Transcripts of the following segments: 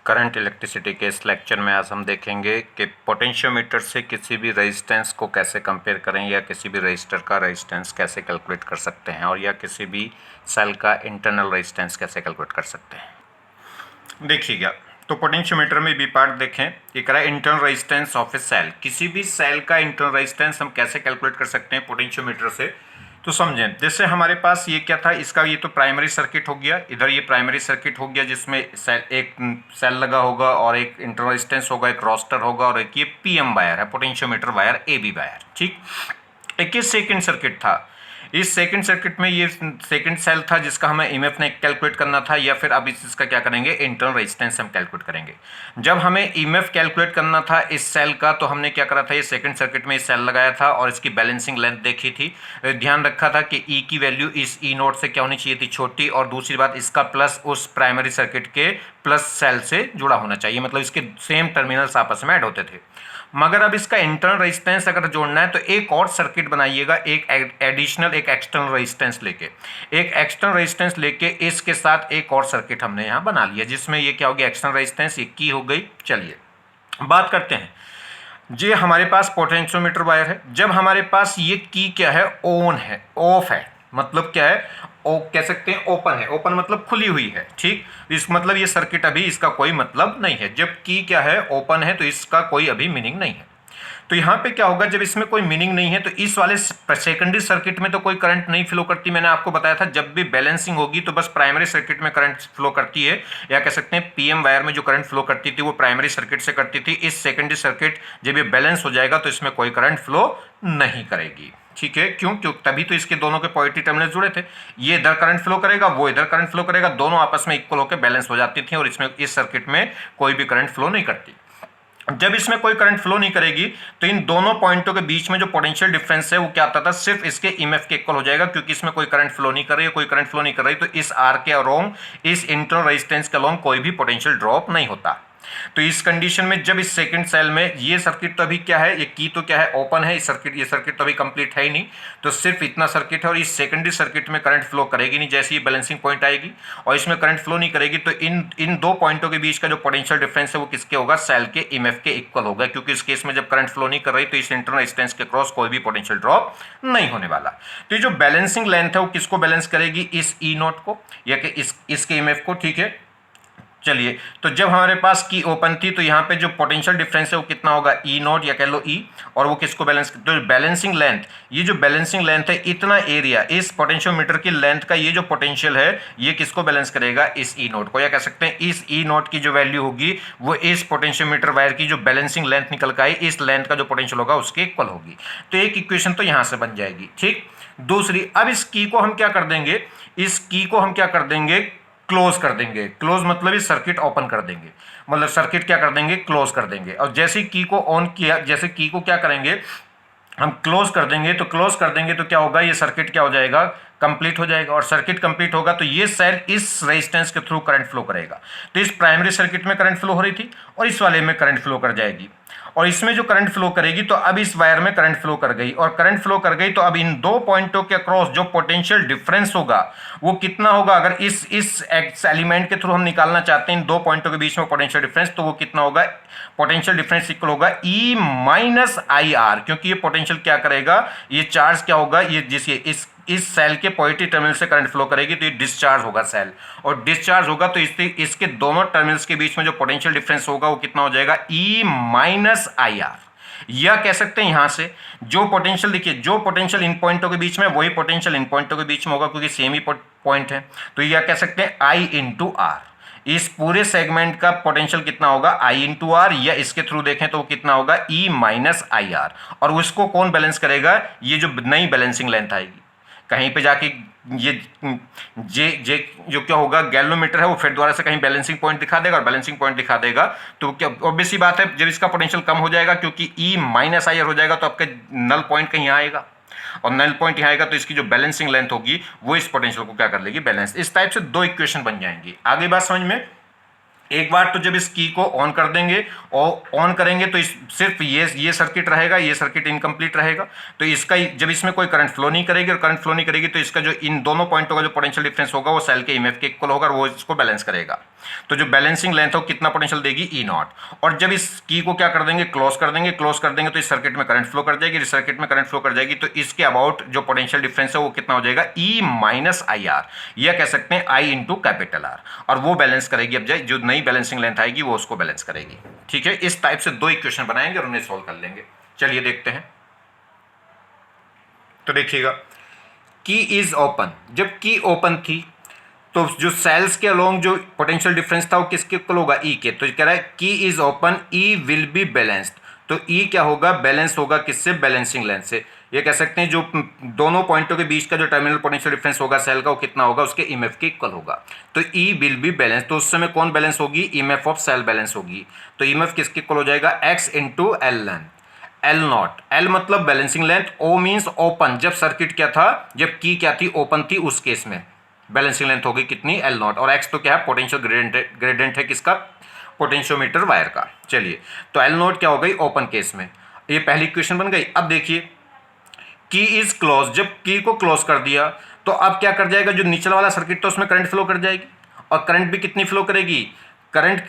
Current electricity के इस lecture में आज हम देखेंगे कि पोटेंशियोमीटर से किसी भी रेजिस्टेंस को कैसे कंपेयर करें या किसी भी रजिस्टर का रेजिस्टेंस कैसे कैलकुलेट कर सकते हैं और या किसी भी सेल का इंटरनल रेजिस्टेंस कैसे कैलकुलेट कर सकते हैं। देखिएगा, तो पोटेंशियोमीटर में बी पार्ट देखें, ये करा internal resistance of a cell. किसी भी सेल का इंटरनल रेजिस्टेंस हम कैसे कैलकुलेट कर सकते हैं पोटेंशियोमीटर से, तो समझें। जैसे हमारे पास ये क्या था, इसका ये तो प्राइमरी सर्किट हो गया, इधर ये प्राइमरी सर्किट हो गया जिसमें एक सेल लगा होगा और एक इंटरनल रेजिस्टेंस होगा, एक रोस्टर होगा और एक ये पीएम वायर है, पोटेंशियोमीटर वायर, एबी वायर। ठीक, एक ये सेकंड सर्किट था। इस सेकंड सर्किट में ये सेकंड सेल था जिसका हमें ईएमएफ ने कैलकुलेट करना था, या फिर अब इसका क्या करेंगे, इंटरनल रेजिस्टेंस हम कैलकुलेट करेंगे। जब हमें ईएमएफ कैलकुलेट करना था इस सेल का, तो हमने क्या करा था, ये सेकंड सर्किट में सेल लगाया था और इसकी बैलेंसिंग लेंथ देखी थी। ध्यान रखा था कि ई की वैल्यू इस ई नोट से क्या होनी चाहिए थी, छोटी, और दूसरी बात इसका प्लस उस प्राइमरी सर्किट के प्लस सेल से जुड़ा होना चाहिए, मतलब इसके सेम टर्मिनल्स आपस में ऐड होते थे। मगर अब इसका इंटरनल रेजिस्टेंस अगर जोड़ना है तो एक और सर्किट बनाइएगा, एक एडिशनल, एक एक्सटर्नल रेजिस्टेंस लेके, एक एक्सटर्नल रेजिस्टेंस लेके इसके साथ एक और सर्किट हमने यहाँ बना लिया, जिसमें ये क्या हो गया, एक्सटर्नल रेजिस्टेंस, ये की हो गई। चलिए बात करते हैं। ये हमारे पास पोटेंशियोमीटर वायर है। जब हमारे पास ये की क्या है, ऑन है, ऑफ है, मतलब क्या है, ओ कह सकते हैं ओपन है। ओपन मतलब खुली हुई है। ठीक, इस मतलब ये सर्किट अभी इसका कोई मतलब नहीं है। जब की क्या है, ओपन है, तो इसका कोई अभी मीनिंग नहीं है। तो यहाँ पे क्या होगा, जब इसमें कोई मीनिंग नहीं है तो इस वाले सेकेंडरी सर्किट में तो कोई करंट नहीं फ्लो करती। मैंने आपको बताया था जब भी बैलेंसिंग होगी तो बस प्राइमरी सर्किट में करंट फ्लो करती है, या कह सकते हैं पीएम वायर में जो करंट फ्लो करती थी वो प्राइमरी सर्किट से करती थी। इस सेकेंडरी सर्किट जब ये बैलेंस हो जाएगा तो इसमें कोई करंट फ्लो नहीं करेगी। ठीक है, क्यों? तभी तो इसके दोनों के पॉजिटिव टर्मिनल जुड़े थे। ये इधर करंट फ्लो करेगा, वो इधर करंट फ्लो करेगा, दोनों आपस में इक्वल होकर बैलेंस हो जाती थी और इसमें इस सर्किट में कोई भी करंट फ्लो नहीं करती। जब इसमें कोई करंट फ्लो नहीं करेगी तो इन दोनों पॉइंटों के बीच में जो पोटेंशियल डिफरेंस है वो क्या आता था, सिर्फ इसके ईएमएफ के इक्वल हो जाएगा, क्योंकि इसमें कोई करंट फ्लो नहीं कर रही है, कोई करंट फ्लो नहीं कर रही, तो इस आर के अलोंग, इस इंटरनल रेजिस्टेंस के अलोंग कोई भी पोटेंशियल ड्रॉप नहीं होता। तो इस कंडीशन में जब इस सेकंड सेल में ये सर्किट तो अभी क्या है, ये की तो क्या है, ओपन है, ये सर्किट तो अभी कंप्लीट है ही नहीं, तो सिर्फ इतना सर्किट है और इस सेकेंडरी सर्किट में करंट फ्लो करेगी नहीं। जैसे ये बैलेंसिंग पॉइंट आएगी और इसमें करंट फ्लो नहीं करेगी तो इन दो पॉइंटों के बीच का जो पोटेंशियल डिफरेंस है वो किसके होगा, सेल के ईएमएफ के इक्वल होगा, क्योंकि इस केस में जब करंट फ्लो नहीं कर रही तो इस इंटरनल रेजिस्टेंस के क्रॉस कोई भी पोटेंशियल ड्रॉप नहीं होने वाला। तो ये जो बैलेंसिंग लेंथ है वो किसको बैलेंस करेगी, इस ई नोट को, या कि इसके ईएमएफ को। ठीक है, चलिए, तो जब हमारे पास की ओपन थी तो यहाँ पे जो पोटेंशियल डिफरेंस है वो कितना होगा, ई नोट, या कह लो ई, और वो किसको बैलेंस, तो बैलेंसिंग लेंथ, ये जो बैलेंसिंग लेंथ है, इतना एरिया, इस पोटेंशियोमीटर की लेंथ का ये जो पोटेंशियल है ये किसको बैलेंस करेगा, इस ई नोट को, या कह सकते हैं इस ई नोट की जो वैल्यू होगी वो इस पोटेंशियोमीटर वायर की जो बैलेंसिंग लेंथ निकल के आई, इस लेंथ का जो पोटेंशियल होगा उसके इक्वल होगी। तो एक इक्वेशन तो यहाँ से बन जाएगी। ठीक, दूसरी, अब इस की को हम क्या कर देंगे, इस की को हम क्या कर देंगे, क्लोज कर देंगे। क्लोज मतलब इस सर्किट ओपन कर देंगे, मतलब सर्किट क्या कर देंगे, क्लोज कर देंगे। और जैसे की को ऑन किया, जैसे की को क्या करेंगे हम, क्लोज कर देंगे, तो क्लोज कर देंगे तो क्या होगा, ये सर्किट क्या हो जाएगा, कंप्लीट हो जाएगा। और सर्किट कंप्लीट होगा तो ये सेल इस रेजिस्टेंस के थ्रू करंट फ्लो करेगा। तो इस प्राइमरी सर्किट में करंट फ्लो हो रही थी और इस वाले में करंट फ्लो कर जाएगी, और इसमें जो करंट फ्लो करेगी तो अब इस वायर में करंट फ्लो कर गई, और करंट फ्लो कर गई तो अब इन दो पॉइंटों के अक्रॉस जो पोटेंशियल डिफरेंस होगा वो कितना होगा, अगर इस एलिमेंट के थ्रू हम निकालना चाहते हैं इन दो पॉइंटों के बीच में पोटेंशियल डिफरेंस, तो वो कितना होगा, पोटेंशियल डिफरेंस इक्वल होगा ई माइनस आई आर, क्योंकि ये पोटेंशियल क्या करेगा, ये चार्ज क्या होगा, ये जिसे इस सेल के पॉजिटिव टर्मिनल से करंट फ्लो करेगी तो ये डिस्चार्ज होगा सेल, और डिस्चार्ज होगा तो इसके दोनों टर्मिनल्स के बीच में जो पोटेंशियल डिफरेंस होगा वो कितना हो जाएगा, ई माइनस आई आर। या कह सकते हैं यहां से जो पोटेंशियल, देखिए जो पोटेंशियल इन पॉइंटों के बीच में वही पोटेंशियल इन पॉइंटों के बीच में होगा, क्योंकि सेम ही पॉइंट है। तो यह कह सकते हैं आई इंटू आर, इस पूरे सेगमेंट का पोटेंशियल कितना होगा, आई इंटू आर, या इसके थ्रू देखें तो वो कितना होगा, ई माइनस आई आर। और उसको कौन बैलेंस करेगा, ये जो नई बैलेंसिंग लेंथ आएगी, कहीं पे जाके ये जे जे जो क्या होगा, गैल्वोमीटर है, वो फिर दोबारा से कहीं बैलेंसिंग पॉइंट दिखा देगा, और बैलेंसिंग पॉइंट दिखा देगा तो क्या ऑब्वियस सी बात है, जब इसका पोटेंशियल कम हो जाएगा क्योंकि ई माइनस आई आर हो जाएगा तो आपके नल पॉइंट कहीं आएगा, और नल पॉइंट यहाँ आएगा तो इसकी जो बैलेंसिंग लेंथ होगी वो इस पोटेंशियल को क्या कर लेगी, बैलेंस। इस टाइप से दो इक्वेशन बन जाएंगी। आगे बात समझ में, एक बार तो जब इस की को ऑन कर देंगे और ऑन करेंगे तो सिर्फ ये सर्किट रहेगा, ये सर्किट इनकम्प्लीट रहेगा। तो इसका जब इसमें कोई करंट फ्लो नहीं करेगी और करंट फ्लो नहीं करेगी तो इसका जो इन दोनों पॉइंटों का जो पोटेंशियल डिफरेंस होगा वो सेल के ईएमएफ के इक्वल होगा और वो इसको बैलेंस करेगा। तो जो बैलेंसिंग लेंथ है वो कितना पोटेंशियल देगी, ई नॉट। और जब इस की को क्या कर देंगे, क्लोज कर देंगे, क्लोज कर देंगे तो इस सर्किट में करंट फ्लो कर जाएगी, इस सर्किट में करंट फ्लो कर जाएगी तो इसके अबाउट जो पोटेंशियल डिफरेंस है वो कितना हो जाएगा, ई माइनस आई आर, या कह सकते हैं आई इंटू कैपिटल आर। और वो बैलेंस करेगी, अब जो नई बैलेंसिंग लेंथ आएगी वो उसको बैलेंस करेगी। ठीक है, इस टाइप से दो इक्वेशन बनाएंगे और उन्हें सोल्व कर लेंगे। चलिए देखते हैं। तो देखिएगा, की इज ओपन, जब की ओपन थी तो जो सेल्स के अलोंग जो पोटेंशियल डिफरेंस था वो किसके इक्वल होगा, ई के। तो कह रहा है की is open, E will be balanced. तो ई क्या होगा, बैलेंस होगा किससे, बैलेंसिंग लेंथ से। ये कह सकते हैं जो दोनों पॉइंटों के बीच का जो टर्मिनल पोटेंशियल डिफरेंस होगा सेल का वो कितना होगा, उसके ईएमएफ के इक्वल होगा। तो ई विल बी बैलेंस, तो उस समय कौन बैलेंस होगी, ईएमएफ ऑफ सेल बैलेंस होगी। तो ईएमएफ किसके इक्वल हो जाएगा, x into L length, L not, L मतलब बैलेंसिंग लेंथ, ओ मींस ओपन, जब सर्किट क्या था, जब की क्या थी, ओपन थी, उस केस में बैलेंसिंग लेंथ होगी कितनी, एल नॉट। और एक्स तो क्या है, पोटेंशियल ग्रेडियंट है किसका, पोटेंशियोमीटर वायर का। चलिए, तो एल नॉट क्या हो गई, ओपन केस में। ये पहली इक्वेशन बन गई। अब देखिए, की इज क्लोज, जब की को क्लोज कर दिया तो अब क्या कर जाएगा, जो निचला वाला सर्किट था उसमें करंट फ्लो कर जाएगी, और करंट भी कितनी फ्लो करेगी, करंट,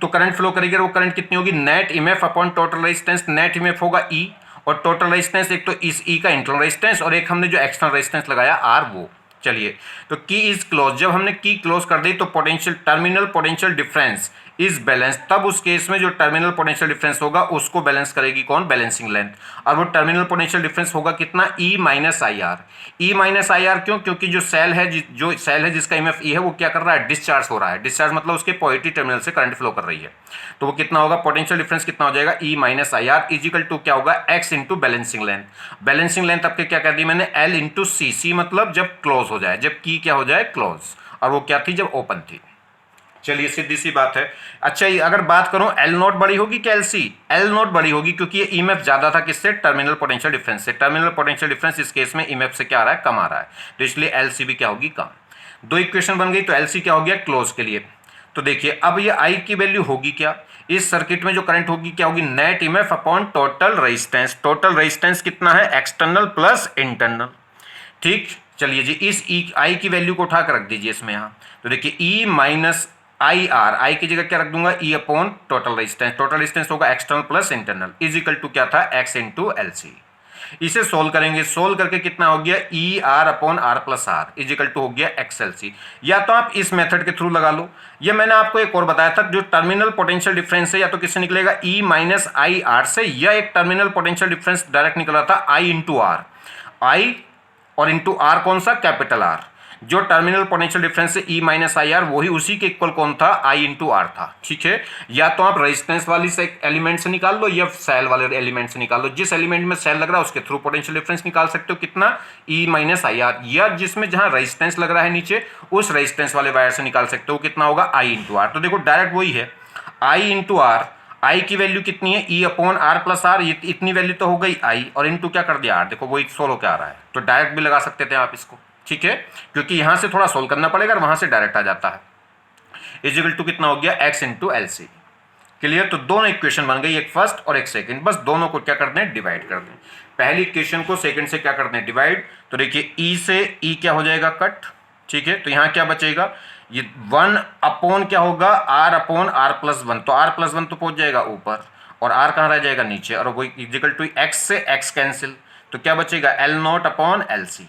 तो करंट फ्लो करेगी और वो करंट कितनी होगी, net EMF upon total resistance. Net EMF होगा ई, और टोटल रेजिस्टेंस एक तो इस ई का इंटरनल रेजिस्टेंस और एक हमने जो एक्सटर्नल रेजिस्टेंस लगाया आर, वो। चलिए, तो की इज क्लोज, जब हमने की क्लोज कर दी तो potential terminal potential difference is balance, तब उस केस में जो टर्मिनल पोटेंशियल डिफरेंस होगा उसको बैलेंस करेगी कौन, बैलेंसिंग लेंथ। और वो टर्मिनल पोटेंशियल डिफरेंस होगा कितना, E minus I R. E minus I R क्यों, क्योंकि जो सेल है, जो सेल है जिसका ईएमएफ ई है वो क्या कर रहा है, डिस्चार्ज हो रहा है। डिस्चार्ज मतलब उसके पॉजिटिव टर्मिनल से करंट फ्लो कर रही है। तो वो कितना होगा, पोटेंशियल डिफरेंस कितना हो जाएगा, E minus I R equal to क्या होगा, X into balancing length. Balancing length आपके क्या कर दी मैंने, एल इंटू सी, सी मतलब जब क्लोज हो जाए, जब की क्या हो जाए, क्लोज, और वो क्या थी, जब ओपन थी। चलिए, सीधी सी बात है। अच्छा, ये अगर बात करूं, एल नोट बड़ी होगी कि एल सी, एल नोट बड़ी होगी क्योंकि ये ईएमएफ ज्यादा था किससे, टर्मिनल पोटेंशियल डिफरेंस से। टर्मिनल पोटेंशियल डिफरेंस इस केस में ईएमएफ से क्या आ रहा है, कम आ रहा है, तो इसलिए एल सी भी क्या होगी, कम। दो इक्वेशन बन गई, तो एल सी क्या हो गया, क्लोज के लिए। तो देखिए, अब ये आई की वैल्यू होगी क्या, इस सर्किट में जो करंट होगी क्या होगी, net EMF upon total resistance. Total resistance कितना है, एक्सटर्नल प्लस इंटरनल। ठीक, चलिए जी, इस ई आई की वैल्यू को उठाकर रख दीजिए इसमें यहाँ। तो देखिए, ई माइनस आई आर, आई की जगह क्या रख दूंगा, E upon total resistance. Total resistance होगा external plus internal, is equal to क्या था, एक्स इंटू एल सी। इसे सोल्व करेंगे, सोल्व करके कितना हो गया, E R upon R plus R is equal to हो गया एक्स एल सी। या तो आप इस मेथड के थ्रू लगा लो, या मैंने आपको एक और बताया था, जो टर्मिनल पोटेंशियल डिफरेंस है या तो किससे निकलेगा, ई माइनस आई आर से, या एक टर्मिनल पोटेंशियल डिफरेंस डायरेक्ट निकल रहा था आई इंटू आर, आई और इंटू आर कौन सा, कैपिटल आर। जो टर्मिनल पोटेंशियल डिफरेंस है ई माइनस आई आर, वही उसी के इक्वल कौन था, आई इंटू आर था। ठीक है, या तो आप रेजिस्टेंस वाली से एलिमेंट से निकाल लो या सेल वाले एलिमेंट से निकाल लो। जिस एलिमेंट में सेल लग रहा है उसके थ्रू पोटेंशियल डिफरेंस निकाल सकते हो कितना, ई माइनस आई आर, या जिसमें जहां रेजिस्टेंस लग रहा है नीचे उस रेजिस्टेंस वाले वायर से निकाल सकते हो कितना होगा, आई इंटू आर। तो देखो डायरेक्ट वही है, आई इंटू आर, आई की वैल्यू कितनी है, E upon R plus R, इतनी वैल्यू तो हो गई आई, और इंटू क्या कर दिया आर, देखो वही सोल्व क्या आ रहा है। तो डायरेक्ट भी लगा सकते थे आप इसको, ठीक है, क्योंकि यहां से थोड़ा सोल्व करना पड़ेगा और वहां से डायरेक्ट आ जाता है। इजिकल टू कितना हो गया, X into L C. Clear, तो दोनों इक्वेशन बन गई, एक फर्स्ट और एक सेकंड, बस दोनों को क्या कर दें, डिवाइड कर दें। पहली इक्वेशन को सेकंड से क्या कर दें, डिवाइड। तो देखिए, ई से ई क्या हो जाएगा, कट। ठीक है, तो यहां क्या बचेगा, ये 1 अपॉन क्या होगा, आर अपॉन आर प्लस 1, तो आर प्लस 1 तो पहुंच जाएगा ऊपर और आर कहाँ रह जाएगा, नीचे, और वही इजिकल टू एक्स से एक्स कैंसिल, तो क्या बचेगा, L not upon L C.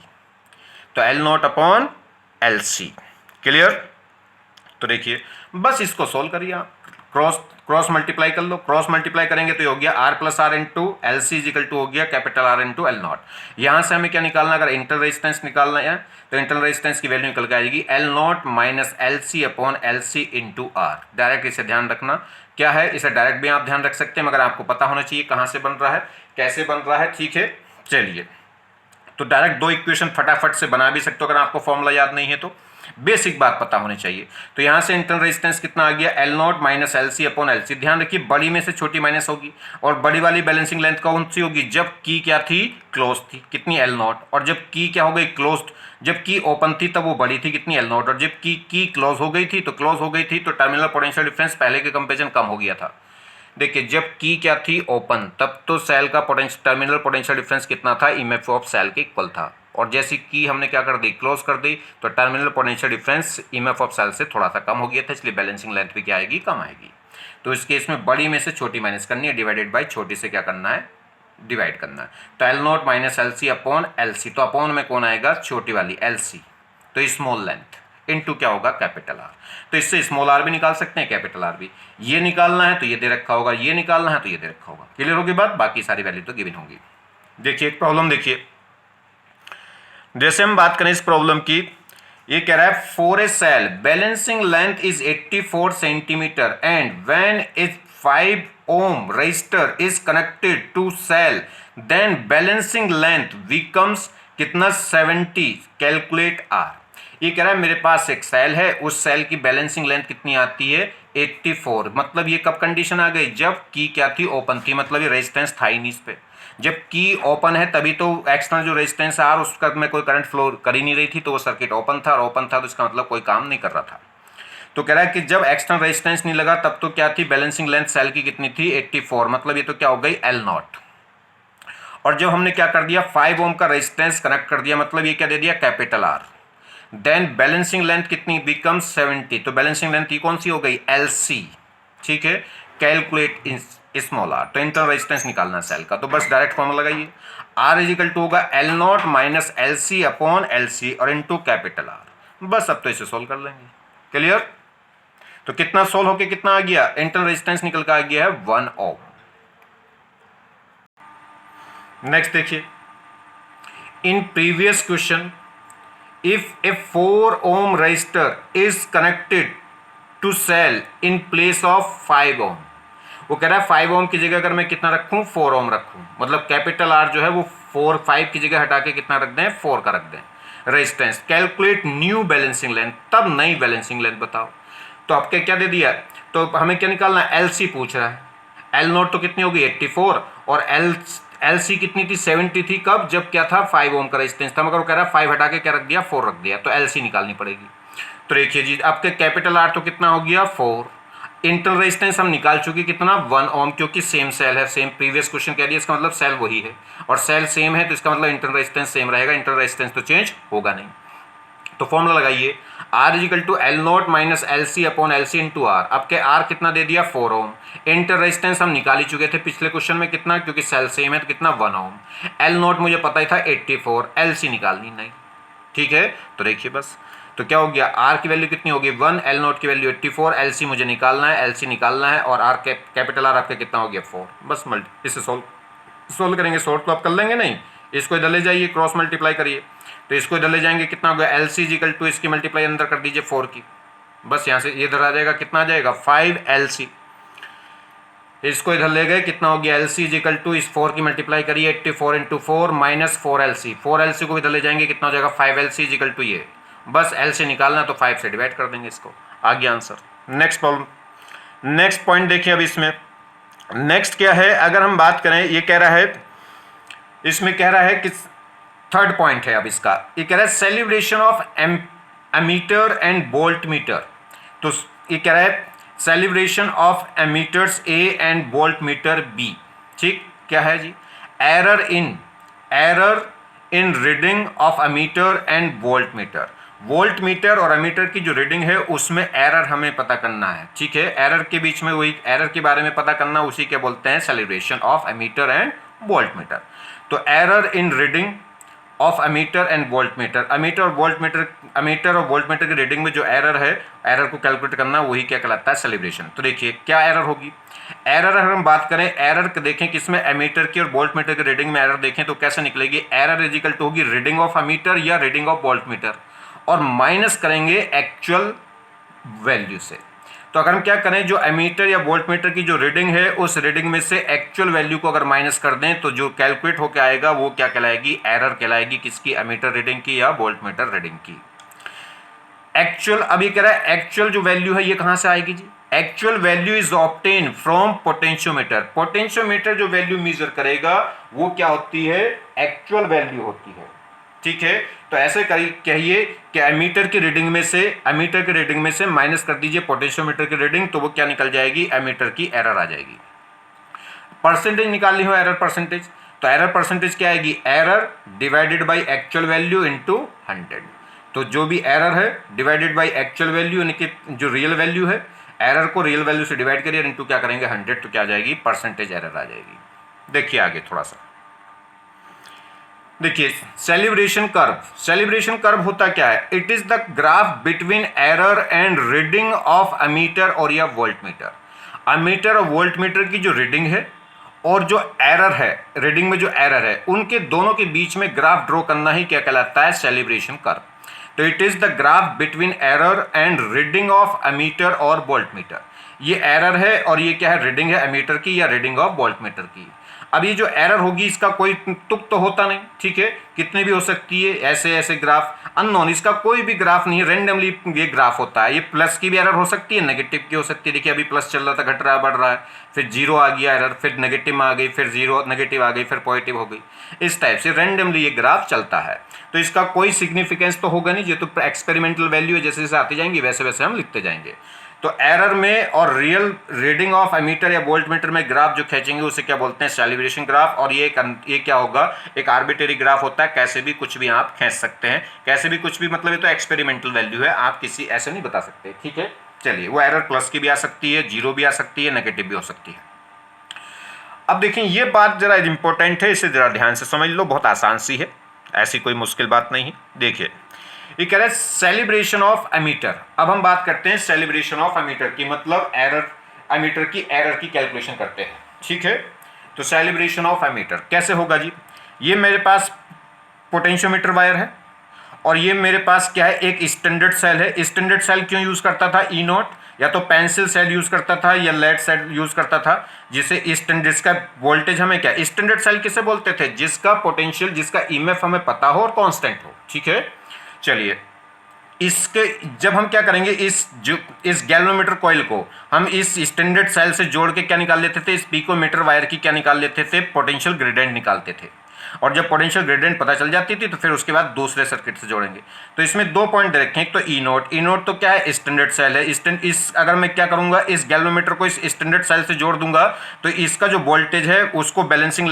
तो L not upon L C. Clear, तो देखिए बस इसको सोल्व करिए आप, क्रॉस मल्टीप्लाई कर लो। क्रॉस मल्टीप्लाई करेंगे तो ये हो गया R plus R into L C equal to हो गया capital R into L naught. यहां से हमें क्या निकालना, अगर इंटरनल रेजिस्टेंस निकालना है तो इंटरनल रेजिस्टेंस की वैल्यू निकल के आएगी L naught minus L C upon L C into R. Direct इसे ध्यान रखना क्या है, इसे डायरेक्ट भी आप ध्यान रख सकते हैं, मगर आपको पता होना चाहिए कहां से बन रहा है, कैसे बन रहा है। ठीक है, चलिए, तो डायरेक्ट दो इक्वेशन फटाफट से बना भी सकते हो अगर आपको फॉर्मूला याद नहीं है तो। बेसिक बात पता होनी चाहिए। तो यहाँ से इंटरनल रेजिस्टेंस कितना आ गया, L naught minus L C upon L C. ध्यान रखिए बड़ी में से छोटी माइनस होगी, और बड़ी वाली बैलेंसिंग लेंथ कौन सी होगी, जब की क्या थी, क्लोज थी, कितनी, एल नॉट। और जब की क्या हो गई, क्लोज्ड, जब की ओपन थी तब वो बड़ी थी, कितनी, एल नॉट। और जब की क्लोज हो गई थी, तो क्लोज हो गई थी तो टर्मिनल पोटेंशियल डिफरेंस पहले के कंपेरिजन कम हो गया था। देखिए जब की क्या थी, ओपन, तब तो सेल का टर्मिनल पोटेंशियल डिफरेंस कितना था, ईएमएफ ऑफ सेल के इक्वल था। और जैसी की हमने क्या कर दी, क्लोज कर दी, तो terminal potential difference EMF of cell से थोड़ा सा कम हो गया था, इसलिए बैलेंसिंग लेंथ भी क्या आएगी, कम आएगी। तो इस केस में बड़ी में से छोटी माइनस करनी है, डिवाइडेड बाई छोटी से क्या करना है, डिवाइड करना है। तो L naught minus L C upon L C, तो अपॉन में कौन आएगा, छोटी वाली एल सी, तो स्मॉल लेंथ इनटू क्या होगा, कैपिटल आर। तो इससे स्मॉल आर भी निकाल सकते हैं, कैपिटल आर भी। ये निकालना है तो ये दे रखा होगा, ये निकालना है तो ये दे रखा होगा। क्लियर होगी बात, बाकी सारी वैल्यू तो गिवन होंगी। देखिए एक प्रॉब्लम देखिए, जैसे हम बात करें इस प्रॉब्लम की, ये कह रहा है for a cell balancing length is 84 centimetre and when is 5 ohm resistor is connected to cell then balancing length becomes कितना 70, कैलकुलेट आर। ये कह रहा है मेरे पास एक सेल है, उस सेल की बैलेंसिंग लेंथ कितनी आती है, 84। मतलब ये कब कंडीशन आ गई, जब की क्या थी, ओपन थी, मतलब ये रेजिस्टेंस था ही नहीं इस पे। जब की ओपन है तभी तो एक्सटर्नल जो रेजिस्टेंस आर उसका में कोई करंट फ्लो कर ही नहीं रही थी, तो वो सर्किट ओपन था, और ओपन था तो इसका मतलब कोई काम नहीं कर रहा था। तो कह रहा है कि जब एक्सटर्नल रेजिस्टेंस नहीं लगा तब तो क्या थी, बैलेंसिंग लेंथ सेल की कितनी थी, 84। मतलब ये तो क्या हो गई, एल नॉट। और जब हमने क्या कर दिया, 5 ओम का रेजिस्टेंस कनेक्ट कर दिया, मतलब ये क्या दे दिया, capital R. Then balancing length कितनी, बिकम्स 70। तो बैलेंसिंग लेंथ कौन सी हो गई, एल सी। ठीक है, कैलकुलेट स्मॉल आर। तो इंटरनल रेजिस्टेंस निकालना सेल का, तो बस डायरेक्ट फॉर्मूला लगाइए, आर इज इक्वल टू होगा L naught minus L C upon L C और इंटू कैपिटल आर। बस अब तो इसे सोल्व कर लेंगे। क्लियर। तो कितना सोल्व होके कितना आ गया, इंटरनल रेजिस्टेंस निकल के आ गया है 1 ओम। नेक्स्ट देखिए, in previous question if A 4 ohm resistor is connected to cell in place of 5 ohm, वो कह रहा है 5 ohm की जगह अगर मैं कितना रखूं, 4 ohm रखूं, मतलब कैपिटल आर जो है वो 5 की जगह हटा के कितना रख दें, 4 का रख दें resistance. Calculate new balancing length, तब नई बैलेंसिंग लेंथ बताओ। तो आपके क्या दे दिया, तो हमें क्या निकालना है, एल सी पूछ रहा है। एल नोट तो कितनी होगी, 84, और एल सी कितनी थी, 70 थी, कब, जब क्या था, 5 ओम का रेजिस्टेंस था, मगर वो कह रहा है 5 हटा के क्या रख दिया, 4 रख दिया, तो एल सी निकालनी पड़ेगी। तो देखिए जी, आपके कैपिटल आर तो कितना हो गया, 4। इंटरनल रेजिस्टेंस हम निकाल चुके कितना, 1 ओम, क्योंकि सेम सेल है, सेम प्रीवियस क्वेश्चन कह दिया, इसका मतलब सेल वही है, और सेल सेम है तो इसका मतलब इंटरनल रेजिस्टेंस सेम रहेगा, इंटरनल रेजिस्टेंस तो चेंज होगा नहीं। तो फॉर्मूला लगाइए, R is equal to L naught minus L C upon L C into R. अब के आर कितना दे दिया, 4 ओम। इंटर रेजिस्टेंस हम निकाल ही चुके थे पिछले क्वेश्चन में, कितना, क्योंकि सेल सेम है तो कितना, 1 ओम। एल नॉट मुझे पता ही था 84, एल सी निकालनी नहीं। ठीक है, तो देखिए बस, तो क्या हो गया, आर की वैल्यू कितनी होगी 1, एल नॉट की वैल्यू 84, एल सी मुझे निकालना है, एल सी निकालना है, और आर कैपिटल आर आपका कितना हो गया, 4। बस इसे सोल्व करेंगे, सोल्व तो आप कर लेंगे नहीं, इसको इधर ले जाइए, क्रॉस मल्टीप्लाई करिए, तो इसको इधर ले जाएंगे, कितना होगा, एल सी इजिकल टू इसकी मल्टीप्लाई अंदर कर दीजिए 4 की, बस यहाँ से ये इधर आ जाएगा, कितना आ जाएगा, 5 एल सी। इसको इधर ले गए, कितना हो गया, एल सी इजिकल टू इस 4 की मल्टीप्लाई करिए, 84 into 4 minus 4 L C. 4 L C को इधर ले जाएंगे, कितना हो जाएगा, 5 एल सी इजिकल टू ये, बस एल से निकालना तो 5 से डिवाइड कर देंगे इसको, आ गया answer. Next problem, next point देखिए अब इसमें, नेक्स्ट क्या है, अगर हम बात करें, ये कह रहा है, इसमें कह रहा है कि थर्ड पॉइंट है अब इसका, ये कह रहा है calibration of ammeter and volt meter. तो ये कह रहा है calibration of ammeters A and volt meter B. ठीक, क्या है जी, error in reading of ammeter and volt meter. Volt meter और एमीटर की जो रीडिंग है उसमें एरर हमें पता करना है। ठीक है, एरर के बीच में वही एरर के बारे में पता करना, उसी के बोलते हैं calibration of ammeter and volt meter. तो error in reading of ammeter and volt meter, ammeter और वोल्ट मीटर की रीडिंग में जो एरर है, एरर को कैलकुलेट करना, वही क्या कहलाता है, सेलिब्रेशन। तो देखिए क्या एरर होगी, एरर अगर हम बात करें, एरर देखें किसमें, एमीटर की और वोल्ट मीटर की रीडिंग में एरर देखें तो कैसे निकलेगी, एरर इजिकल टू होगी रीडिंग ऑफ एमीटर या रीडिंग ऑफ वोल्ट मीटर, और माइनस करेंगे एक्चुअल वैल्यू से। तो अगर हम क्या करें, जो एमीटर या वोल्ट मीटर की जो रीडिंग है उस रीडिंग में से एक्चुअल वैल्यू को अगर माइनस कर दें तो जो कैलकुलेट होकर आएगा वो क्या कहलाएगी, एरर कहलाएगी, किसकी, एमीटर रीडिंग की या वोल्ट मीटर रीडिंग की। एक्चुअल, अब ये कह रहा है एक्चुअल जो वैल्यू है ये कहां से आएगी जी? Actual value is obtain from potentiometer. Potentiometer जो वैल्यू मेजर करेगा वो क्या होती है? एक्चुअल वैल्यू होती है। ठीक है, तो ऐसे कहिए कि एमीटर की रीडिंग में से माइनस कर दीजिए पोटेंशियोमीटर की रीडिंग, तो वो क्या निकल जाएगी? एमीटर की एरर आ जाएगी। परसेंटेज निकालनी हो, एरर परसेंटेज, तो एरर परसेंटेज क्या आएगी? Error divided by actual value into 100। तो जो भी एरर है डिवाइडेड बाई एक्चुअल वैल्यू, यानी कि जो रियल वैल्यू है, एरर को रियल वैल्यू से डिवाइड करिए, इनटू क्या करेंगे? 100, तो क्या आ जाएगी? परसेंटेज एरर आ जाएगी। देखिए आगे थोड़ा सा, देखिए सेलिब्रेशन कर्व होता क्या है? It is the graph between error and reading of ammeter और या वोल्टमीटर। अमीटर और वोल्टमीटर की जो रीडिंग है और जो एरर है, रीडिंग में जो एरर है, उनके दोनों के बीच में ग्राफ ड्रॉ करना ही क्या कहलाता है? Calibration curve. तो it is the graph between error and reading of ammeter और वोल्टमीटर। ये एरर है और ये क्या है? रीडिंग है अमीटर की या रीडिंग ऑफ वोल्टमीटर की। अब ये जो एरर होगी इसका कोई तुक तो होता नहीं, ठीक है, कितनी भी हो सकती है, ऐसे ऐसे ग्राफ अननोन, इसका कोई भी ग्राफ नहीं है, रेंडमली ये ग्राफ होता है। ये प्लस की भी एरर हो सकती है, नेगेटिव की हो सकती है। देखिए अभी प्लस चल रहा था, घट रहा है, बढ़ रहा है, फिर जीरो आ गया एरर, फिर नेगेटिव में आ गई, फिर जीरो नेगेटिव आ गई, फिर पॉजिटिव हो गई। इस टाइप से रेंडमली ये ग्राफ चलता है। तो इसका कोई सिग्निफिकेंस तो होगा नहीं, ये तो एक्सपेरिमेंटल वैल्यू है, जैसे जैसे आती जाएंगी वैसे वैसे हम लिखते जाएंगे। तो एरर में और रियल रीडिंग ऑफ एमीटर या वोल्टमीटर में ग्राफ जो खींचेंगे उसे क्या बोलते हैं? Celebration graph. और ये क्या होगा? एक आर्बिट्रेरी ग्राफ होता है, कैसे भी कुछ भी आप खींच सकते हैं, कैसे भी कुछ भी, मतलब ये तो एक्सपेरिमेंटल वैल्यू है, आप किसी ऐसे नहीं बता सकते। ठीक है, चलिए, वो एरर प्लस की भी आ सकती है, जीरो भी आ सकती है, नेगेटिव भी हो सकती है। अब देखें ये बात जरा इंपॉर्टेंट है, इसे जरा ध्यान से समझ लो, बहुत आसान सी है, ऐसी कोई मुश्किल बात नहीं है। देखिए ये कह रहा है सेलिब्रेशन ऑफ एमीटर। अब हम बात करते हैं सेलिब्रेशन ऑफ एमीटर की, मतलब एरर, एमीटर की एरर की कैलकुलेशन करते हैं। ठीक है, तो सेलिब्रेशन ऑफ एमीटर कैसे होगा जी? ये मेरे पास पोटेंशियोमीटर वायर है और ये मेरे पास क्या है? एक स्टैंडर्ड सेल है। स्टैंडर्ड सेल क्यों यूज करता था? ई नोट, या तो पेंसिल सेल यूज करता था या लेड सेल यूज करता था, जिसे जिसका वोल्टेज हमें क्या, स्टैंडर्ड सेल किसे बोलते थे? जिसका पोटेंशियल, जिसका ईएमएफ हमें पता हो और कांस्टेंट हो। ठीक है, चलिए, इसके जब हम क्या करेंगे, इस गैल्वेनोमीटर कॉइल को हम इस स्टैंडर्ड सेल से जोड़ के क्या निकाल लेते थे? इस पिकोमीटर वायर की क्या निकाल लेते थे? पोटेंशियल ग्रेडियंट निकालते थे। और जब पोटेंशियल ग्रेडियंट पता चल जाती थी तो फिर उसके बाद दूसरे सर्किट से जोड़ेंगे। तो इसमें दो पॉइंट दे रखे हैं। एक तो ई नोट तो क्या है? स्टैंडर्ड सेल है। इस अगर मैं क्या करूंगा, इस गैल्वेनोमीटर को इस स्टैंडर्ड सेल से जोड़ दूंगा तो इसका जो वोल्टेज है उसको बैलेंसिंग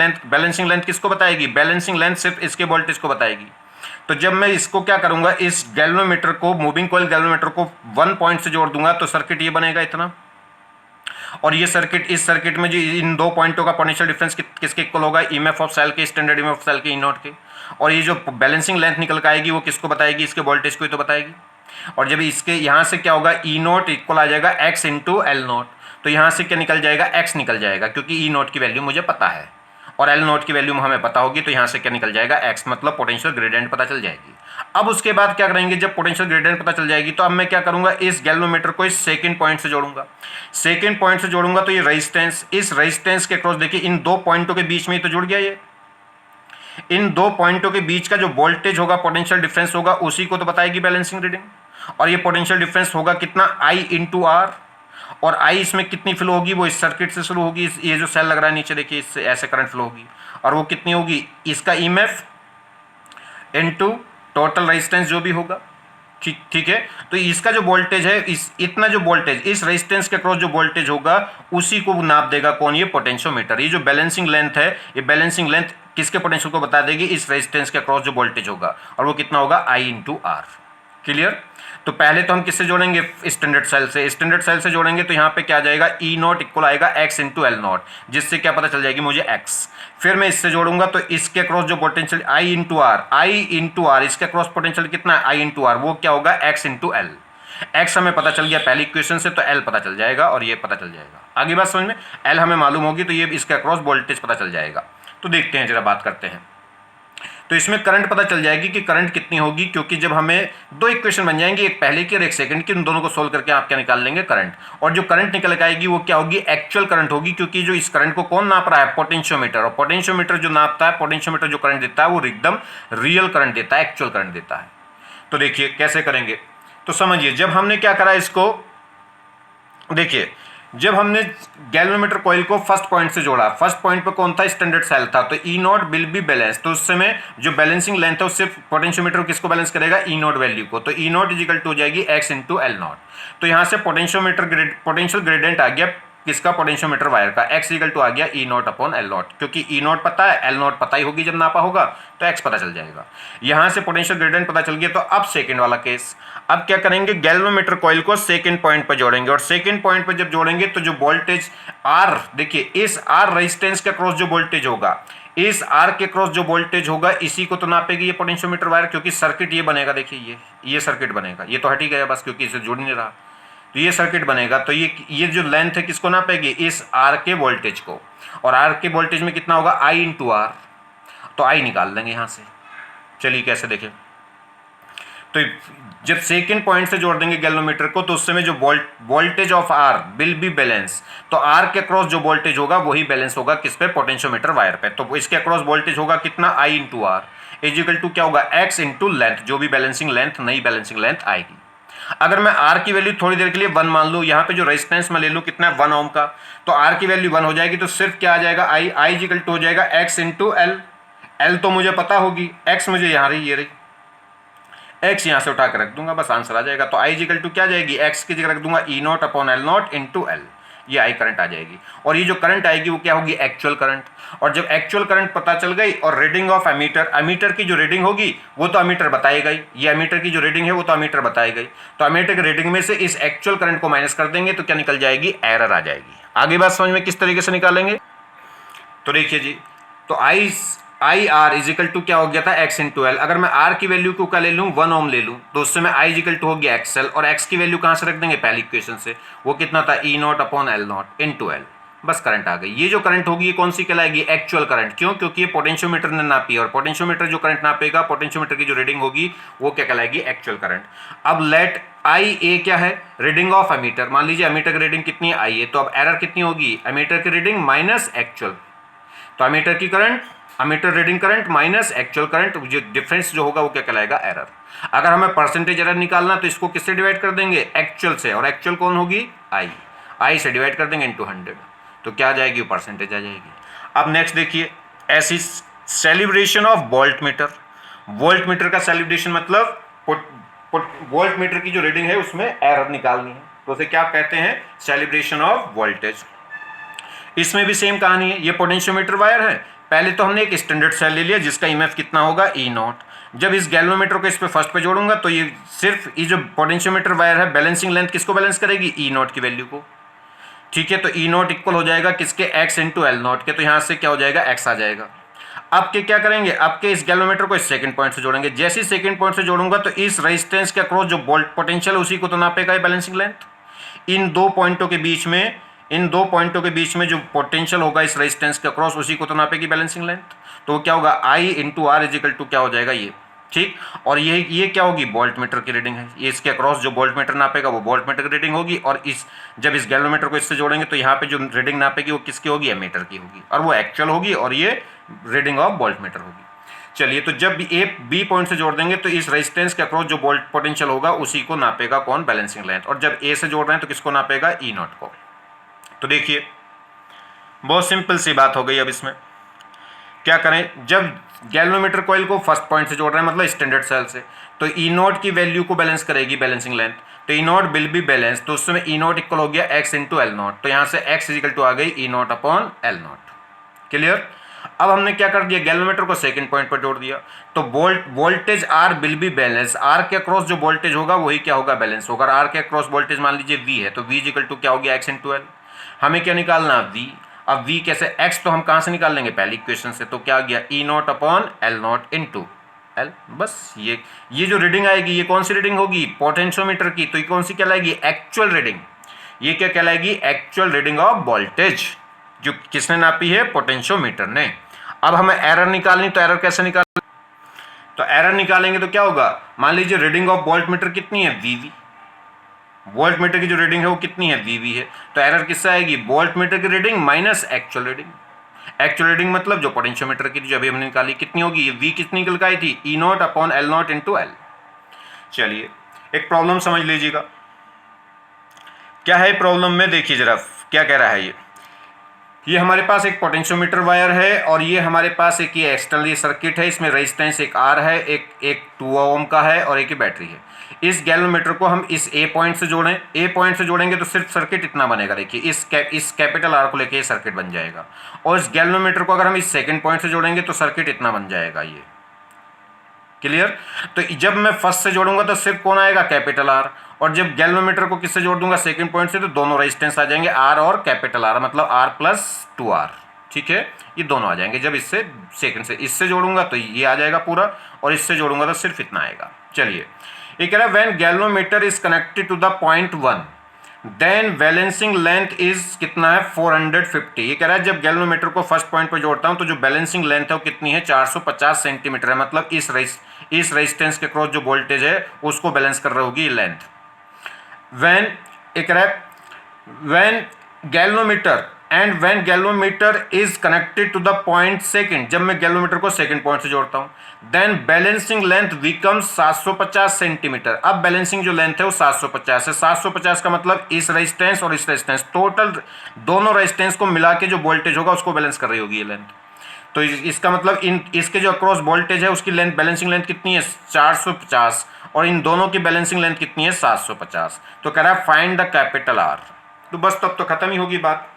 लेंथ किसको बताएगी? बैलेंसिंग लेंथ सिर्फ इसके वोल्टेज को बताएगी। तो जब मैं इसको क्या करूंगा, इस गैल्वेनोमीटर को, मूविंग कॉइल गैल्वेनोमीटर को 1 पॉइंट से जोड़ दूंगा तो सर्किट ये बनेगा इतना। और ये सर्किट, इस सर्किट में जो इन दो पॉइंटों का पोटेंशियल डिफरेंस किसके इक्वल होगा? ईएमएफ ऑफ सेल के, स्टैंडर्ड ईएमएफ ऑफ सेल के, ई नॉट के। और ये जो बैलेंसिंग लेंथ निकल के आएगी वो किसको बताएगी? इसके वोल्टेज को ही तो बताएगी। और जब इसके यहाँ से क्या होगा, ई नोट इक्वल आ जाएगा एक्स इंटू एल नोट। तो यहाँ से क्या निकल जाएगा? एक्स निकल जाएगा, क्योंकि ई नोट की वैल्यू मुझे पता है और एल नोट की वैल्यू हमें पता होगी, तो यहाँ से क्या निकल जाएगा? एक्स, मतलब पोटेंशियल ग्रेडियंट पता चल जाएगी। अब उसके बाद क्या करेंगे, जब पोटेंशियल ग्रेडियंट पता चल जाएगी तो अब मैं क्या करूंगा, इस गैल्वेनोमीटर को इस सेकंड पॉइंट से जोड़ूंगा। सेकंड पॉइंट से जोड़ूंगा तो ये रेजिस्टेंस, इस रेजिस्टेंस के क्रॉस देखिए इन दो पॉइंटों के बीच में ही तो जुड़ गया। ये इन दो पॉइंटों के बीच का जो वोल्टेज होगा, पोटेंशियल डिफरेंस होगा, उसी को तो बताएगी बैलेंसिंग रीडिंग। और ये पोटेंशियल डिफरेंस होगा कितना? आई इंटू आर। और आई इसमें कितनी फ्लो होगी? वो इस सर्किट से शुरू होगी, ये जो सेल लग रहा है नीचे देखिए, इससे ऐसे करंट फ्लो होगी। और वो कितनी होगी? इसका ईएमएफ इनटू टोटल रेजिस्टेंस जो भी होगा। ठीक है, तो इसका जो वोल्टेज है, इतना जो वोल्टेज इस रेजिस्टेंस के क्रॉस जो वोल्टेज होगा उसी को नाप देगा कौन? ये पोटेंशियोमीटर। ये जो बैलेंसिंग लेंथ है, ये बैलेंसिंग लेंथ किसके पोटेंशियल को बता देगी? इस रेजिस्टेंस के क्रॉस जो वोल्टेज होगा, और वो कितना होगा? आई इंटू आर। क्लियर? तो पहले तो हम किससे जोड़ेंगे? स्टैंडर्ड सेल से। स्टैंडर्ड सेल से जोड़ेंगे तो यहाँ पे क्या आ जाएगा? ई नॉट इक्वल आएगा एक्स इंटू एल नॉट, जिससे क्या पता चल जाएगी मुझे? एक्स। फिर मैं इससे जोड़ूंगा तो इसके क्रॉस जो पोटेंशियल आई इंटू आर, इसके क्रॉस पोटेंशियल कितना है? आई इंटू आर, वो क्या होगा? X into L. एक्स हमें पता चल गया पहली इक्वेशन से, तो एल पता चल जाएगा और ये पता चल जाएगा। आगे बात समझ में? एल हमें मालूम होगी तो ये इसका क्रॉस वोल्टेज पता चल जाएगा। तो देखते हैं, जरा बात करते हैं। तो इसमें करंट पता चल जाएगी कि करंट कितनी होगी, क्योंकि जब हमें दो इक्वेशन बन जाएंगी, एक पहले की और एक सेकंड की, उन दोनों को सोल्व करके आप क्या निकाल लेंगे? करंट। और जो करंट निकल के आएगी वो क्या होगी? एक्चुअल करंट होगी, क्योंकि जो इस करंट को कौन नाप रहा है? पोटेंशियोमीटर। और पोटेंशियोमीटर जो नापता है, पोटेंशियोमीटर जो करंट देता है वो एकदम रियल करंट देता है, एक्चुअल करंट देता है। तो देखिए कैसे करेंगे। तो समझिए जब हमने क्या करा इसको, देखिए जब हमने गैल्वेनोमीटर कॉइल को फर्स्ट पॉइंट से जोड़ा, फर्स्ट पॉइंट पे कौन था, स्टैंडर्ड सेल था, तो ई नॉट विल बी बैलेंस, तो उस समय जो बैलेंसिंग लेंथ है उससे पोटेंशियोमीटर किसको बैलेंस करेगा, ई नॉट वैल्यू को, तो ई नॉट इजिकल टू हो जाएगी एक्स इंटू एल नॉट। तो यहां से पोटेंशियल ग्रेडियंट आ गया किसका, पोटेंशियोमीटर वायर का, एक्स इक्वल टू आ गया E not upon L not, क्योंकि ई नॉट पता है, एल नॉट पता ही होगी, जब नापा होगा तो एक्स पता चल जाएगा। यहां से पोटेंशियल ग्रेडियंट पता चल गया। तो अब सेकंड वाला केस, अब क्या करेंगे, गैल्वेनोमीटर कॉइल को सेकंड पॉइंट पर जोड़ेंगे, और सेकंड पॉइंट पर जब जोड़ेंगे तो जो वोल्टेज आर, देखिए इस आर रेजिस्टेंस के क्रॉस जो वोल्टेज होगा, इस आर के क्रॉस जो वोल्टेज होगा इसी को तो नापेगी ये पोटेंशियोमीटर वायर, क्योंकि सर्किट ये बनेगा, देखिए ये सर्किट बनेगा, ये तो हट ही गया बस क्योंकि इसे जुड़ नहीं रहा, तो ये सर्किट बनेगा। तो ये जो लेंथ है किसको नापेगी, इस आर के वोल्टेज को, और आर के वोल्टेज में कितना होगा, आई इंटू आर, तो आई निकाल लेंगे यहां से। चलिए कैसे देखें, तो जब सेकंड पॉइंट से जोड़ देंगे गैल्वेनोमीटर को तो उस समय जो voltage of R will be balance, तो आर के क्रॉस जो वोल्टेज होगा वही बैलेंस होगा किस पे, पोटेंशियोमीटर वायर पे। तो इसके क्रॉस वोल्टेज होगा कितना, आई इंटू आर इजिकल टू क्या होगा, एक्स इंटू लेंथ, जो भी बैलेंसिंग लेंथ, नई बैलेंसिंग लेंथ आएगी। अगर मैं R की वैल्यू थोड़ी देर के लिए 1 मान लूँ, यहाँ पे जो रेजिस्टेंस मैं ले लूँ कितना है 1 ओम का, तो R की वैल्यू 1 हो जाएगी, तो सिर्फ क्या आ जाएगा, I इक्वल टू हो जाएगा x इंटू एल, एल तो मुझे पता होगी, x मुझे यहाँ रही, ये रही, x यहाँ से उठा कर रख दूंगा, बस आंसर आ जाएगा। तो I इक्वल टू क्या जाएगी, x की जगह रख दूंगा E not upon L not into L, ये आई करंट आ जाएगी। और ये जो करंट आएगी वो क्या होगी, एक्चुअल करंट। और जब एक्चुअल करंट पता चल गई और रीडिंग ऑफ एमीटर, एमीटर की जो रीडिंग होगी वो तो एमीटर बताएगा ही, ये एमीटर की जो रीडिंग है वो तो एमीटर बताएगा ही, तो एमीटर की रीडिंग में से इस एक्चुअल करंट को माइनस कर देंगे तो क्या निकल जाएगी, एरर आ जाएगी। आगे बात समझ में किस तरीके से निकालेंगे, तो देखिए जी, तो आई आर इजिकल टू क्या हो गया था, एक्स इंटू एल। अगर मैं आर की वैल्यू को क्या ले लूँ, 1 ओम ले लूँ, तो उससे मैं आई इजिकल टू हो गया एक्सएल, और एक्स की वैल्यू कहाँ से रख देंगे, पहली इक्वेशन से, वो कितना था, E not upon L not into L, बस करंट आ गई। ये जो करंट होगी ये कौन सी कहलाएगी, एक्चुअल करंट, क्यों, क्योंकि ये पोटेंशियोमीटर ने नापी है, और पोटेंशियोमीटर जो करंट नापेगा, पोटेंशियोमीटर की जो रीडिंग होगी वो क्या कहलाएगी, एक्चुअल करंट। अब लेट आई ए क्या है, रीडिंग ऑफ एमीटर, मान लीजिए एमीटर की रीडिंग कितनी है, आई ए, तो अब एरर कितनी होगी, एमीटर की रीडिंग माइनस एक्चुअल, तो एमीटर की current, ammeter reading current minus actual current, जो डिफरेंस जो होगा वो क्या कहलाएगा, एरर। अगर हमें परसेंटेज एरर निकालना तो इसको किससे डिवाइड कर देंगे, एक्चुअल से, और एक्चुअल कौन होगी, आई से डिवाइड कर देंगे इंटू 100, तो क्या आ जाएगी, परसेंटेज आ जाएगी। अब नेक्स्ट देखिए, ऐसी celebration of volt meter, volt metre का सेलिब्रेशन मतलब वोल्ट मीटर की जो रीडिंग है उसमें एरर निकालनी है, तो उसे क्या कहते हैं, सेलिब्रेशन ऑफ वोल्टेज। इसमें भी सेम कहानी है, ये पोटेंशियोमीटर वायर है, पहले तो हमने एक स्टैंडर्ड सेल ले लिया जिसका ईएमएफ कितना होगा, ई नॉट। जब इस गैल्वेनोमीटर को इस पे फर्स्ट पे जोड़ूंगा तो ये सिर्फ ये जो पोटेंशियोमीटर वायर है बैलेंसिंग लेंथ किसको बैलेंस करेगी, ई नॉट की वैल्यू को, ठीक है। तो ई नॉट इक्वल हो जाएगा किसके, एक्स इंटू एल नॉट के, तो यहाँ से क्या हो जाएगा, एक्स आ जाएगा। अब के क्या करेंगे, अब के इस गैल्वेनोमीटर को इस सेकंड पॉइंट से जोड़ेंगे, जैसे ही सेकंड पॉइंट से जोड़ूंगा तो इस रेजिस्टेंस के अक्रॉस जो वोल्ट पोटेंशियल है उसी को तो नापेगा ये बैलेंसिंग लेंथ। इन दो पॉइंटों के बीच में, इन दो पॉइंटों के बीच में जो पोटेंशियल होगा इस रेजिस्टेंस के अक्रॉस उसी को तो नापेगी बैलेंसिंग लेंथ, तो वो क्या होगा, आई इंटू आर इजिकल टू क्या हो जाएगा, ये, ठीक। और ये क्या होगी, वोल्ट मीटर की रीडिंग है, ये इसके अक्रॉस जो वोल्ट मीटर नापेगा वो वोल्ट मीटर की रीडिंग होगी, और इस जब इस गैल्वेनोमीटर को इससे जोड़ेंगे तो यहाँ पे जो रीडिंग नापेगी वो किसकी होगी, एमीटर की होगी, और वो एक्चुअल होगी, और ये रीडिंग ऑफ वोल्ट मीटर होगी। चलिए, तो जब ए बी पॉइंट से जोड़ देंगे तो इस रेजिस्टेंस के अक्रॉस जो वोल्ट पोटेंशियल होगा उसी को नापेगा कौन, बैलेंसिंग लेंथ, और जब ए से जोड़ रहे हैं तो किसको नापेगा, ई नॉट को। तो देखिए बहुत सिंपल सी बात हो गई। अब इसमें क्या करें, जब गैल्वेनोमीटर कॉइल को फर्स्ट पॉइंट से जोड़ रहे हैं मतलब स्टैंडर्ड सेल से, तो ई नॉट की वैल्यू को बैलेंस करेगी बैलेंसिंग लेंथ, तो ई नॉट विल बी बैलेंस, तो उस समय ई नॉट इक्वल हो गया एक्स इंटू एल नॉट, तो यहाँ से एक्स इजिकल टू आ गई E not upon L not, clear. अब हमने क्या कर दिया, गैल्वेनोमीटर को सेकंड पॉइंट पर जोड़ दिया, तो voltage R will be balance, R के अक्रॉस जो वोल्टेज होगा वही क्या होगा, बैलेंस होगा। आर के अक्रॉस वोल्टेज मान लीजिए वी है, तो वी इजिकल टू क्या हो गया, एक्स इंटू एल। हमें क्या निकालना, वी। अब v कैसे, x तो हम कहाँ से निकाल लेंगे, पहली इक्वेशन से, तो क्या आ गया, E not upon L not into L, बस ये जो रीडिंग आएगी ये कौन सी रीडिंग होगी, पोटेंशियोमीटर की, तो ये कौन सी कहलाएगी, एक्चुअल रीडिंग। ये क्या कहलाएगी, एक्चुअल रीडिंग ऑफ वोल्टेज, जो किसने नापी है, पोटेंशियोमीटर ने। अब हमें एरर निकालनी, तो एरर कैसे निकाल, तो एरर निकालेंगे तो क्या होगा, मान लीजिए रीडिंग ऑफ वोल्ट मीटर कितनी है, वी, वोल्ट मीटर की जो रीडिंग है वो कितनी है, वी है, तो एरर किससे आएगी, वोल्ट मीटर की reading minus actual reading. Actual reading मतलब जो पोटेंशियोमीटर की जो अभी हमने निकाली कितनी होगी, ये वी कितनी निकल के आई थी, E not upon L not into L. चलिए, एक प्रॉब्लम समझ लीजिएगा, क्या है प्रॉब्लम में, देखिए जरा क्या कह रहा है। ये हमारे पास एक पोटेंशियोमीटर वायर है और ये हमारे पास एक ये एक्सटर्नल सर्किट है, इसमें रेजिस्टेंस एक आर है, एक 2 ओम का है और एक बैटरी है। इस गैल्वेनोमीटर को हम इस ए पॉइंट से जोड़ें, ए पॉइंट से जोड़ेंगे तो सिर्फ सर्किट इतना बनेगा, देखिए इस कैपिटल आर को लेके ये सर्किट बन जाएगा। और इस गैल्वेनोमीटर को अगर हम इस सेकंड पॉइंट से जोड़ेंगे तो सर्किट इतना बन जाएगा, ये क्लियर। तो जब मैं फर्स्ट से जोड़ूंगा तो सिर्फ कौन आएगा, कैपिटल आर, और जब गैल्वेनोमीटर को किससे जोड़ दूंगा, सेकंड पॉइंट से, तो दोनों रेजिस्टेंस आ जाएंगे आर और कैपिटल आर, मतलब आर प्लस 2R, ठीक है, ये दोनों आ जाएंगे। जब इससे सेकंड से इससे जोड़ूंगा तो ये आ जाएगा पूरा, और इससे जोड़ूंगा तो सिर्फ इतना आएगा। चलिए, ये कह रहा है when galvanometer is connected to the point 1 then balancing length is कितना है, 450। ये कह रहा है जब गैल्वेनोमीटर को फर्स्ट पॉइंट पर जोड़ता हूं तो जो बैलेंसिंग लेंथ है वो कितनी है, 450 सेंटीमीटर है, मतलब इस रेजिस्टेंस के क्रॉस जो वोल्टेज है उसको बैलेंस कर रही होगी ये length. When galvanometer is connected to the point second, जब मैं गैल्वेनोमीटर को सेकंड पॉइंट से जोड़ता हूं, then balancing length becomes 750 centimetre. अब बैलेंसिंग जो लेंथ है वो 750 है। 750 का मतलब इस रेजिस्टेंस और इस रेजिस्टेंस, टोटल दोनों रेजिस्टेंस को मिला के जो वोल्टेज होगा उसको बैलेंस कर रही होगी ये लेंथ। तो इसका मतलब इसके जो अक्रॉस वोल्टेज है उसकी लेंथ, बैलेंसिंग लेंथ कितनी है, 450, और इन दोनों की बैलेंसिंग लेंथ कितनी है, 750। तो कह रहा है फाइंड द कैपिटल आर। तो बस तब तो खत्म ही होगी बात।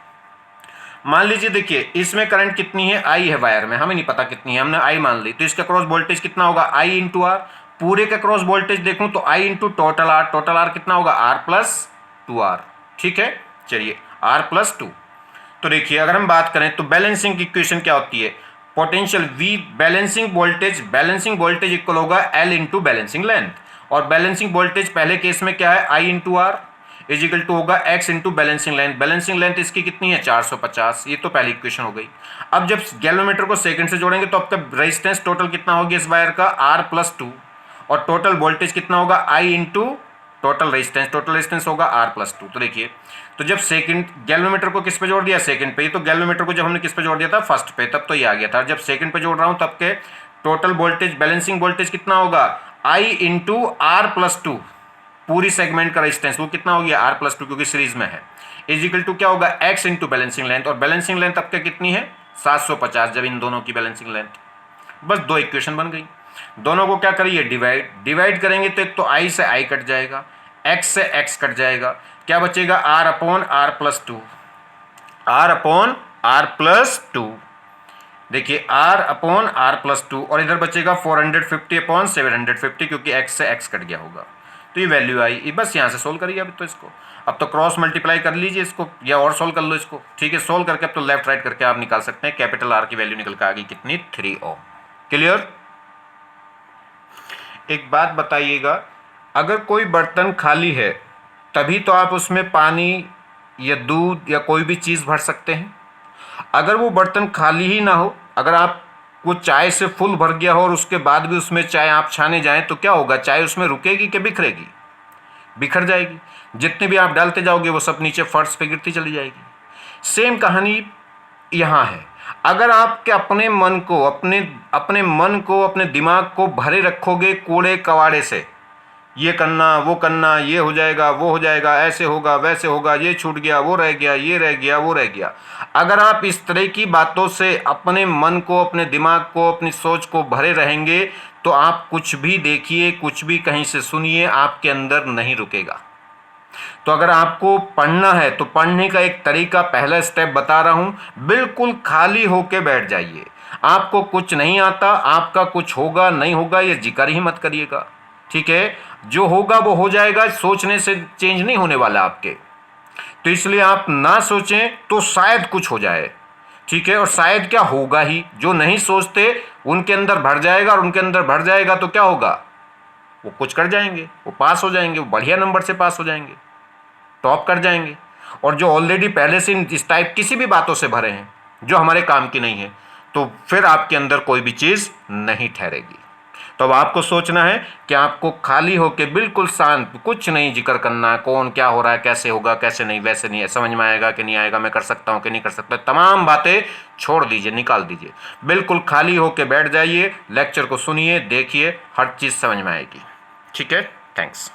मान लीजिए देखिए इसमें करंट कितनी है, आई है वायर में, हमें नहीं पता कितनी है, हमने आई मान ली, तो इसका क्रॉस वोल्टेज कितना होगा, आई इंटू आर। पूरे का क्रॉस वोल्टेज देखूं तो I into total R, total R कितना होगा, आर प्लस 2R, ठीक है। चलिए आर प्लस 2। तो देखिए अगर हम बात करें तो बैलेंसिंग की इक्वेशन क्या होती है, potential V balancing voltage equal होगा L इंटू बैलेंसिंग लेंथ, और बैलेंसिंग वोल्टेज पहले केस में क्या है, I into R is equal to होगा X into balancing length. Balancing length इसकी कितनी है, 450। ये तो पहली इक्वेशन हो गई। अब जब गैल्वेनोमीटर को सेकंड से जोड़ेंगे तो आपका रेजिस्टेंस टोटल कितना होगी इस वायर का, R प्लस 2, और टोटल वोल्टेज कितना होगा, I इंटू टोटल रेजिस्टेंस होगा R प्लस 2। तो देखिए, तो जब सेकंड गैल्वेनोमीटर को किस पे जोड़ दिया, सेकंड पे, तो गैल्वेनोमीटर को जब हमने किस पे जोड़ दिया था, फर्स्ट पे, तब तो ये आ गया था। जब सेकंड पे जोड़ रहा हूं तब के टोटल वोल्टेज, बैलेंसिंग वोल्टेज कितना होगा, I इंटू आर प्लस 2, पूरी सेगमेंट का रेजिस्टेंस वो कितना हो गया, R प्लस 2, क्योंकि सीरीज में है, इज इक्वल टू क्या होगा, X इंटू बैलेंसिंग लेंथ, और बैलेंसिंग लेंथ अब कितनी है, 750, जब इन दोनों की बैलेंसिंग लेंथ। बस दो इक्वेशन बन गई। दोनों को क्या करिए, डिवाइड करेंगे तो एक तो I से I कट जाएगा, X से X कट जाएगा, क्या बचेगा, R upon R plus 2, R upon R plus 2। देखिए R अपॉन R प्लस 2, और इधर बचेगा 450 अपॉन 750, क्योंकि X से X कट गया होगा। तो ये वैल्यू आई, बस यहाँ से सोल्व करिए अभी तो इसको। अब तो क्रॉस मल्टीप्लाई कर लीजिए इसको, या और सोल्व कर लो इसको, ठीक है। सोल्व करके अब तो लेफ्ट राइट करके आप निकाल सकते हैं, कैपिटल आर की वैल्यू निकल के आ गई कितनी, 3 ओम। क्लियर। एक बात बताइएगा, अगर कोई बर्तन खाली है तभी तो आप उसमें पानी या दूध या कोई भी चीज़ भर सकते हैं। अगर वो बर्तन खाली ही ना हो, अगर आप वो चाय से फुल भर गया हो और उसके बाद भी उसमें चाय आप छाने जाएं तो क्या होगा, चाय उसमें रुकेगी कि बिखरेगी, बिखर जाएगी। जितने भी आप डालते जाओगे वो सब नीचे फर्श पे गिरती चली जाएगी। सेम कहानी यहाँ है। अगर आपके अपने मन को अपने दिमाग को भरे रखोगे कूड़े कवाड़े से, ये करना वो करना, ये हो जाएगा वो हो जाएगा, ऐसे होगा वैसे होगा, ये छूट गया वो रह गया, ये रह गया वो रह गया, अगर आप इस तरह की बातों से अपने मन को, अपने दिमाग को, अपनी सोच को भरे रहेंगे तो आप कुछ भी देखिए, कुछ भी कहीं से सुनिए, आपके अंदर नहीं रुकेगा। तो अगर आपको पढ़ना है तो पढ़ने का एक तरीका, पहला स्टेप बता रहा हूं, बिल्कुल खाली होके बैठ जाइए। आपको कुछ नहीं आता, आपका कुछ होगा नहीं होगा ये जिक्र ही मत करिएगा, ठीक है। जो होगा वो हो जाएगा, सोचने से चेंज नहीं होने वाला आपके। तो इसलिए आप ना सोचें तो शायद कुछ हो जाए, ठीक है। और शायद क्या होगा ही, जो नहीं सोचते उनके अंदर भर जाएगा, और उनके अंदर भर जाएगा तो क्या होगा, वो कुछ कर जाएंगे, वो पास हो जाएंगे, वो बढ़िया नंबर से पास हो जाएंगे, टॉप कर जाएंगे। और जो ऑलरेडी पहले से इस टाइप किसी भी बातों से भरे हैं जो हमारे काम की नहीं है, तो फिर आपके अंदर कोई भी चीज़ नहीं ठहरेगी। तो अब आपको सोचना है कि आपको खाली होकर बिल्कुल शांत, कुछ नहीं जिक्र करना, कौन क्या हो रहा है, कैसे होगा कैसे नहीं, वैसे नहीं है, समझ में आएगा कि नहीं आएगा, मैं कर सकता हूँ कि नहीं कर सकता, तमाम बातें छोड़ दीजिए, निकाल दीजिए। बिल्कुल खाली होकर बैठ जाइए, लेक्चर को सुनिए, देखिए, हर चीज़ समझ में आएगी, ठीक है। थैंक्स।